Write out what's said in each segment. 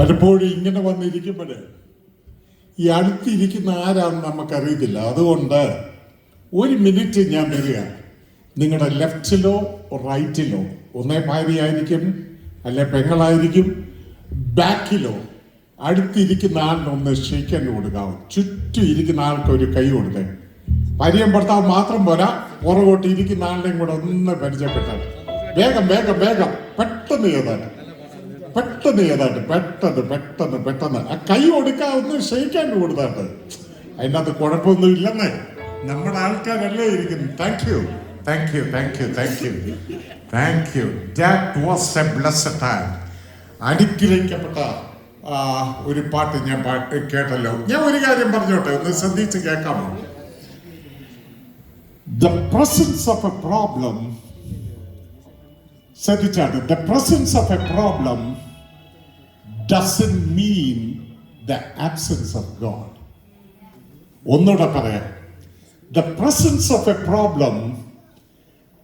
പലപ്പോഴും ഇങ്ങനെ വന്നിരിക്കുമ്പോൾ ഈ അടുത്തിരിക്കുന്ന ആരാണെന്ന് നമുക്കറിയത്തില്ല. അതുകൊണ്ട് ഒരു മിനിറ്റ് ഞാൻ വരിക, നിങ്ങളുടെ ലെഫ്റ്റിലോ റൈറ്റിലോ, ഒന്നേ ഭാര്യയായിരിക്കും, അല്ലെ പെങ്ങളായിരിക്കും, ബാക്കിലോ അടുത്തിരിക്കുന്ന ആളിനൊന്ന് ഷെയ്ക്കാൻ കൊടുക്കാവും. ചുറ്റും ഇരിക്കുന്ന ആൾക്ക് ഒരു കൈ കൊടുത്തേ. ഭാര്യയും ഭർത്താവ് മാത്രം പോരാ, പുറകോട്ട് ഇരിക്കുന്ന ആളുടെയും കൂടെ ഒന്ന് പരിചയപ്പെട്ടാൽ വേഗം വേഗം വേഗം പെട്ടെന്ന് ചെയ്താൽ പെട്ടെന്ന് ആ കൈ കൊടുക്കാവുന്ന ഷെയ്ക്കാൻ കൊടുത്താട്ട്. അതിനകത്ത് കുഴപ്പമൊന്നും ഇല്ലെന്നേ, നമ്മുടെ ആൾക്കാരല്ലേ ഇരിക്കുന്നു. Thank you. അനുഗ്രഹിക്കപ്പെട്ട ഒരു പാട്ട് ഞാൻ കേട്ടല്ലോ. ഞാൻ ഒരു കാര്യം പറഞ്ഞോട്ടെ, ഒന്ന് ശ്രദ്ധിച്ച് കേൾക്കാമോ? The presence of a problem, ശ്രദ്ധിച്ചാണ്, the presence of a problem doesn't mean the absence of God. ഒന്നുകൂടെ പറയാം, the presence of a problem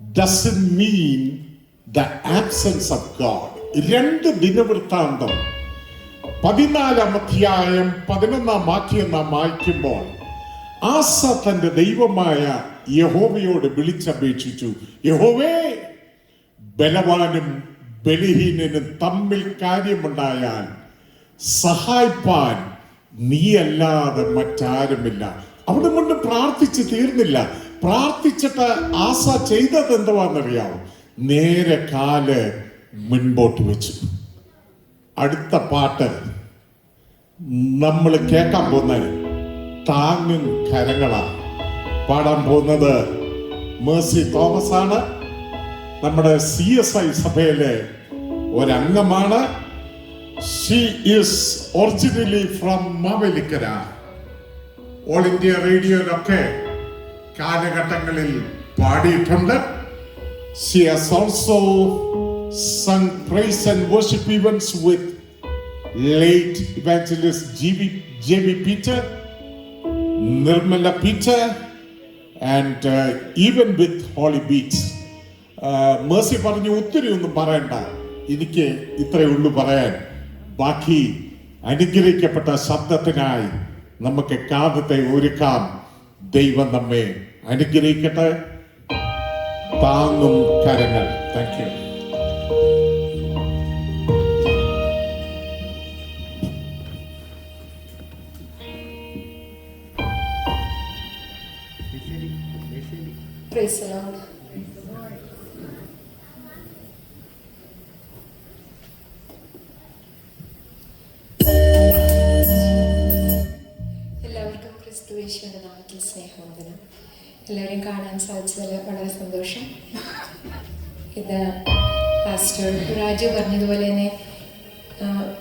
doesn't mean the absence of God. 2 ദിനവൃത്താന്തം 14-ാം അധ്യായം 11-ാം വാക്യം നാം വായിക്കുമ്പോൾ ആസ തന്റെ ദൈവമായ യഹോവയോട് വിളിച്ചപേക്ഷിച്ചു, യഹോവേ, ബലവാനും ബലഹീനനും തമ്മിൽ കാര്യമുണ്ടായാൽ സഹായിപ്പാൻ നീയല്ലാതെ മറ്റാരുമില്ല. അവിടെ കൊണ്ട് പ്രാർത്ഥിച്ച് തീർന്നില്ല. പ്രാർത്ഥിച്ചിട്ട് ആസ ചെയ്തത് എന്തുവാണെന്നറിയാമോ? നേരെ കാല് മുൻപോട്ട് വെച്ചു. അടുത്ത പാട്ട് നമ്മൾ കേൾക്കാൻ പോകുന്നത് താങ്ങും കരങ്ങളാണ്. പാടാൻ പോകുന്നത് മേഴ്സി തോമസ് ആണ്. നമ്മുടെ CSI സഭയിലെ ഒരംഗമാണ്. She is originally from Mavelikkara. All India റേഡിയോയിലൊക്കെ കാലഘട്ടങ്ങളിൽ പാടിയിട്ടുണ്ട്. She has also sung praise and worship events with late evangelist J.B. Peter, Nirmala Peter, and even with Holy Beats. Mercy പറഞ്ഞു, ഒത്തിരി ഒന്നും പറയണ്ട, എനിക്ക് ഇത്രയേ ഉള്ളൂ പറയാൻ. ബാക്കി അനുഗ്രഹിക്കപ്പെട്ട ശബ്ദത്തിനായി നമുക്ക് കാലത്തെ ഒരുക്കാം. ദൈവം നമ്മെ അനുഗ്രഹിക്കട്ടെ. താങ്ങും കരങ്ങൾ. Thank you. Praise the Lord. എല്ലാവർക്കും ക്രിസ്തുയേശുവിന്റെ നാമത്തിൽ സ്നേഹവന്ദനം. എല്ലാവരെയും കാണാൻ സാധിച്ചതിൽ വളരെ സന്തോഷം. ഇത് പാസ്റ്റർ രാജു പറഞ്ഞതുപോലെ തന്നെ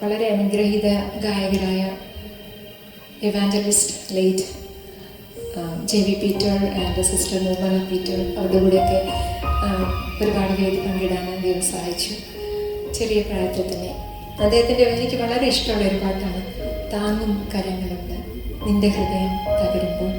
വളരെ അനുഗ്രഹീത ഗായകരായ evangelist late JB Peter and sister Nirmala Peter, അവരുടെ കൂടെയൊക്കെ ഒരുപാട് വേദി പങ്കിടാൻ ദൈവം സഹായിച്ചു. ചെറിയ പ്രായത്തിൽ തന്നെ അദ്ദേഹത്തിൻ്റെ എനിക്ക് വളരെ ഇഷ്ടമുള്ള ഒരു പാട്ടാണ് താങ്ങും കരങ്ങളുണ്ട് നിന്റെ ഹൃദയം തകരുമ്പോൾ.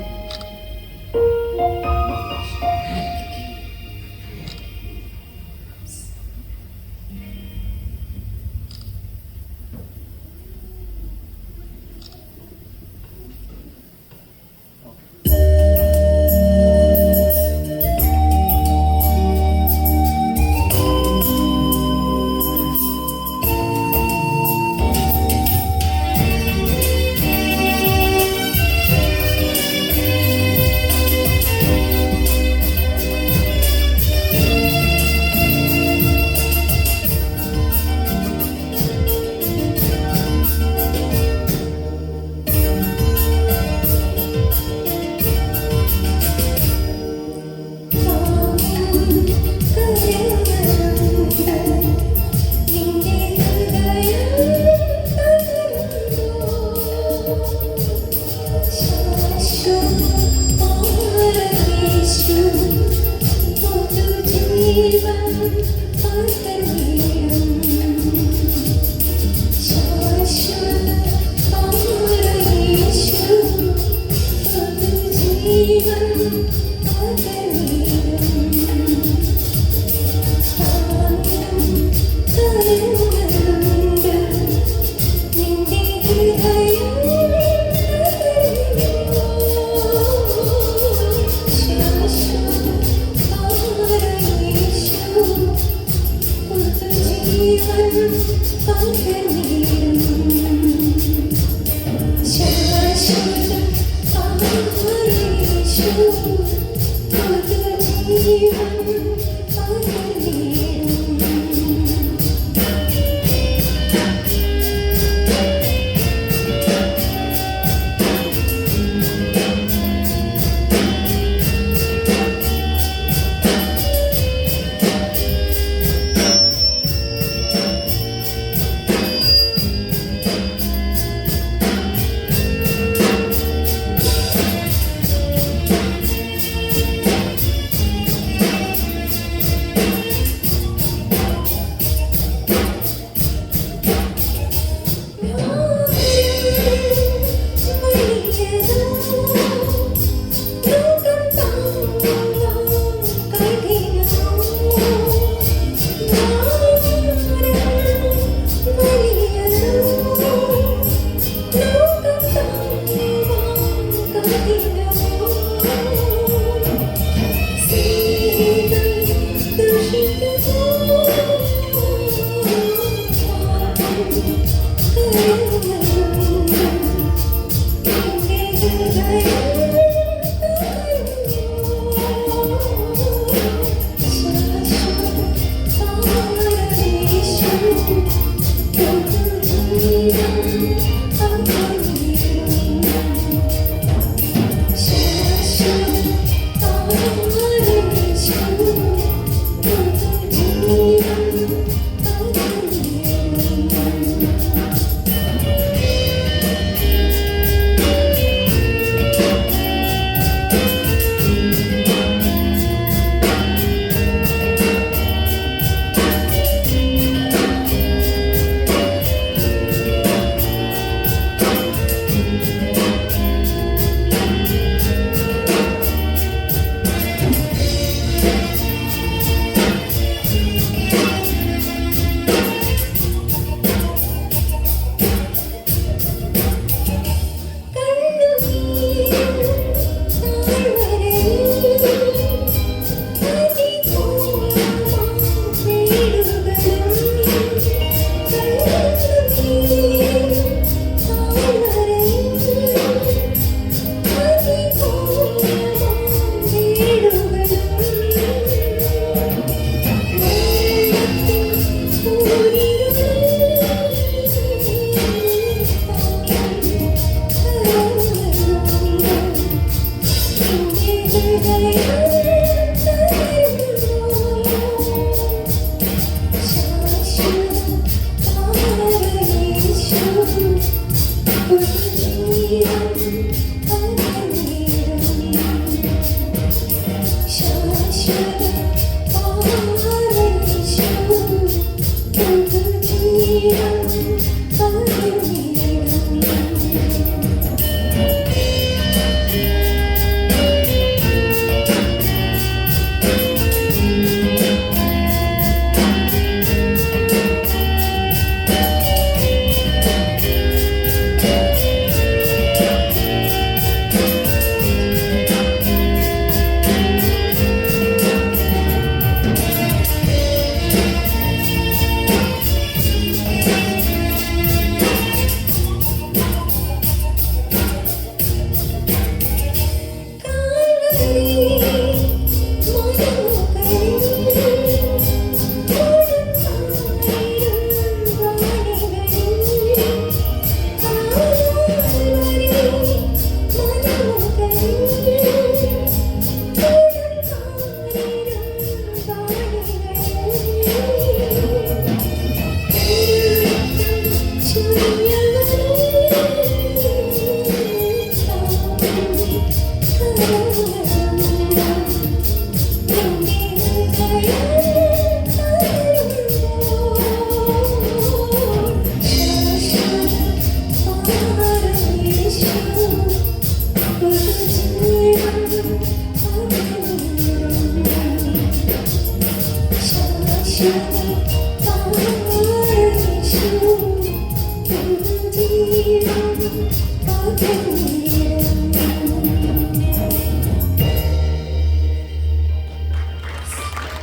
Thank you.